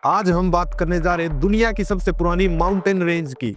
आज हम बात करने जा रहे हैं दुनिया की सबसे पुरानी माउंटेन रेंज की।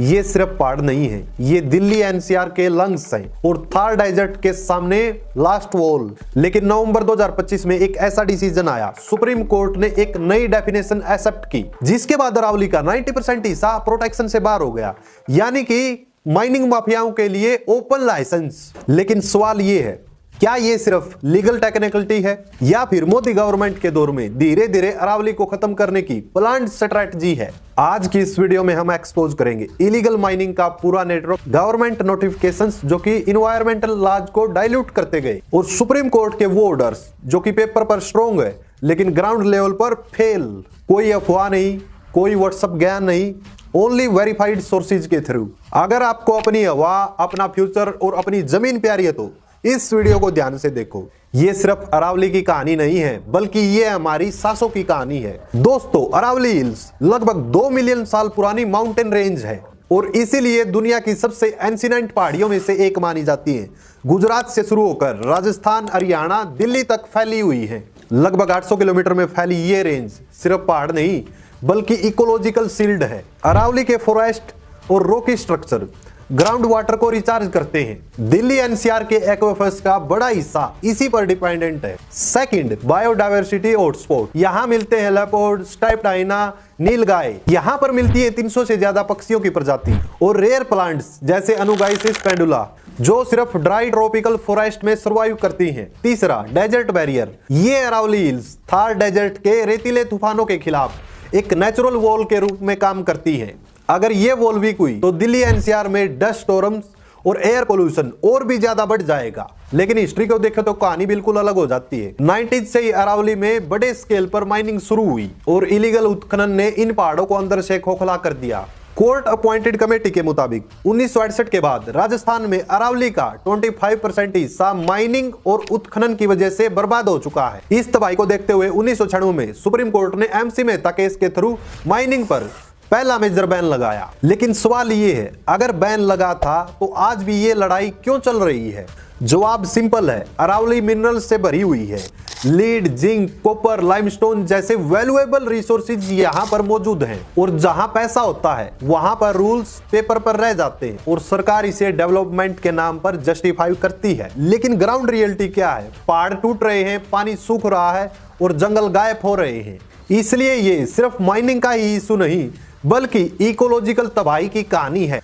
ये सिर्फ पहाड़ नहीं है, ये दिल्ली एनसीआर के लंग्स हैं और थार डेजर्ट के सामने लास्ट वॉल। लेकिन नवंबर 2025 में एक ऐसा डिसीजन आया, सुप्रीम कोर्ट ने एक नई डेफिनेशन एक्सेप्ट की, जिसके बाद अरावली का 90% हिस्सा प्रोटेक्शन से बाहर हो गया, यानी कि माइनिंग माफियाओं के लिए ओपन लाइसेंस। लेकिन सवाल ये है, क्या ये सिर्फ लीगल टेक्निकलिटी है या फिर मोदी गवर्नमेंट के दौर में धीरे धीरे अरावली को खत्म करने की प्लान्ड स्ट्रेटजी है? आज की इस वीडियो में हम एक्सपोज करेंगे इलीगल माइनिंग का पूरा नेटवर्क, गवर्नमेंट नोटिफिकेशंस जो कि इन्वायरमेंटल लॉज को डाइल्यूट करते गए, और सुप्रीम कोर्ट के वो ऑर्डर्स जो कि पेपर पर स्ट्रॉन्ग है लेकिन ग्राउंड लेवल पर फेल। कोई अफवाह नहीं, कोई व्हाट्सएप ज्ञान नहीं, ओनली वेरीफाइड सोर्सेज के थ्रू। अगर आपको अपनी हवा, अपना फ्यूचर और अपनी जमीन प्यारी है तो इस वीडियो को ध्यान से देखो। ये सिर्फ अरावली की कहानी नहीं है, बल्कि ये हमारी सांसों की कहानी है। दोस्तों, अरावली हिल्स लगभग 2 मिलियन साल पुरानी माउंटेन रेंज है और इसीलिए दुनिया की सबसे एंसिडेंट पहाड़ियों में से एक मानी जाती है। गुजरात से शुरू होकर राजस्थान, हरियाणा, दिल्ली तक फैली हुई है। लगभग 800 किलोमीटर में फैली ये रेंज सिर्फ पहाड़ नहीं बल्कि इकोलॉजिकल शील्ड है। अरावली के फॉरेस्ट और रॉकी स्ट्रक्चर ग्राउंड वाटर को रिचार्ज करते हैं। दिल्ली एनसीआर के एक्वाफर्स का बड़ा हिस्सा इसी पर डिपेंडेंट है। Second, biodiversity hotspot. यहाँ मिलते हैं लेपर्ड, स्ट्राइप्ड हाइना, नीलगाय। यहाँ पर मिलती है 300 से ज्यादा पक्षियों की प्रजाति और रेयर प्लांट्स जैसे अनुगाइसिस पेंडुला, जो सिर्फ ड्राई ट्रॉपिकल फॉरेस्ट में सर्वाइव करती हैं। तीसरा, डेजर्ट बैरियर। ये अरावली हिल्स थार डेजर्ट के रेतीले तूफानों के खिलाफ एक नेचुरल वॉल के रूप में काम करती है। अगर ये वॉल वीक हुई तो दिल्ली एनसीआर में डस्ट स्टॉर्म्स और एयर पोल्यूशन और भी ज्यादा बढ़ जाएगा। लेकिन हिस्ट्री को देखें तो कहानी बिल्कुल अलग हो जाती है। 90s से ही अरावली में बड़े स्केल पर माइनिंग शुरू हुई और इलीगल उत्खनन ने इन पहाड़ों को अंदर से खोखला कर दिया। कोर्ट अपॉइंटेड कमेटी के मुताबिक 1968 के बाद राजस्थान में अरावली का 25% हिस्सा माइनिंग और उत्खनन की वजह से बर्बाद हो चुका है। इस तबाही को देखते हुए 1996 में सुप्रीम कोर्ट ने एमसी मेहता केस के थ्रू माइनिंग पर पहला मेजर बैन लगाया। लेकिन सवाल ये है, अगर बैन लगा था तो आज भी ये लड़ाई क्यों चल रही है? जवाब सिंपल है, अरावली मिनरल से भरी हुई है। लीड, जिंक, कॉपर, लाइमस्टोन जैसे वैल्यूएबल रिसोर्सेज यहाँ पर मौजूद हैं और जहाँ पैसा होता है वहां पर रूल्स पेपर पर रह जाते हैं और सरकार इसे डेवलपमेंट के नाम पर जस्टिफाई करती है। लेकिन ग्राउंड रियलिटी क्या है? पहाड़ टूट रहे हैं, पानी सूख रहा है और जंगल गायब हो रहे हैं। इसलिए ये सिर्फ माइनिंग का ही इशू नहीं बल्कि इकोलॉजिकल तबाही की कहानी है।